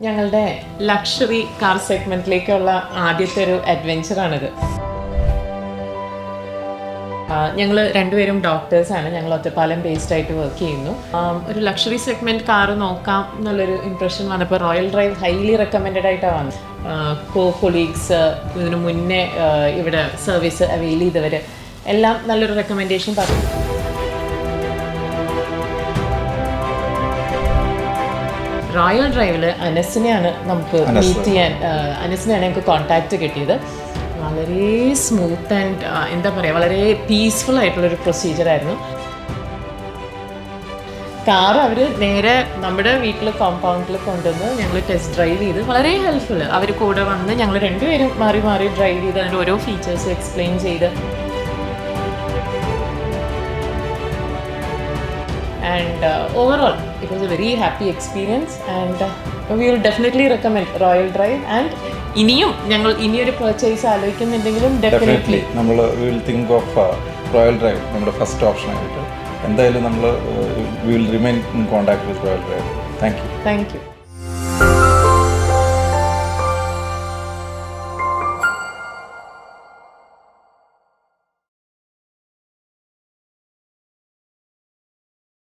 ഞങ്ങളുടെ luxury car സെഗ്മെന്റിലേക്കുള്ള ആദ്യത്തെ ഒരു അഡ്വെഞ്ചറാണിത്. ഞങ്ങൾ രണ്ടുപേരും ഡോക്ടേഴ്സാണ്. ഞങ്ങൾ ഒറ്റപ്പാലം ബേസ്ഡ് ആയിട്ട് വർക്ക് ചെയ്യുന്നു. ഒരു ലക്ഷറി സെഗ്മെൻറ്റ് കാറ് നോക്കാം എന്നുള്ളൊരു ഇംപ്രഷൻ വന്നപ്പോൾ റോയൽ ഡ്രൈവ് ഹൈലി റെക്കമെൻഡഡ് ആയിട്ടാണ് വന്നത്. കൊളീഗ്സ് ഇതിനു മുന്നേ ഇവിടെ സർവീസ് അവൈൽ ചെയ്തവർ എല്ലാം നല്ലൊരു റെക്കമെൻഡേഷൻ പറഞ്ഞു. റോയൽ ഡ്രൈവിൽ അനസിനെയാണ് നമുക്ക് മീറ്റ് ചെയ്യാൻ, അനസിനെയാണ് ഞങ്ങൾക്ക് കോൺടാക്റ്റ് കിട്ടിയത്. വളരെ സ്മൂത്ത് ആൻഡ് എന്താ പറയുക, വളരെ പീസ്ഫുൾ ആയിട്ടുള്ളൊരു പ്രൊസീജിയറായിരുന്നു. കാർ അവർ നേരെ നമ്മുടെ വീട്ടിൽ കോമ്പൗണ്ടിൽ കൊണ്ടുവന്ന് ഞങ്ങൾ ടെസ്റ്റ് ഡ്രൈവ് ചെയ്ത് വളരെ ഹെൽപ്ഫുൾ. അവർ കൂടെ വന്ന് ഞങ്ങൾ രണ്ടുപേരും മാറി മാറി ഡ്രൈവ് ചെയ്ത് അതിൻ്റെ ഓരോ ഫീച്ചേഴ്സ് എക്സ്പ്ലെയിൻ ചെയ്ത്, and overall it was a very happy experience and we will definitely recommend Royal Drive. And ഇനിയൊരു പർച്ചേസ് ആലോചിക്കുന്നുണ്ടെങ്കിലും ഡെഫിനറ്റ്ലി നമ്മൾ will think of royal drive നമ്മുടെ ഫസ്റ്റ് ഓപ്ഷൻ ആയിട്ട്. എന്തായാലും നമ്മൾ will remain in contact with royal drive. Thank you.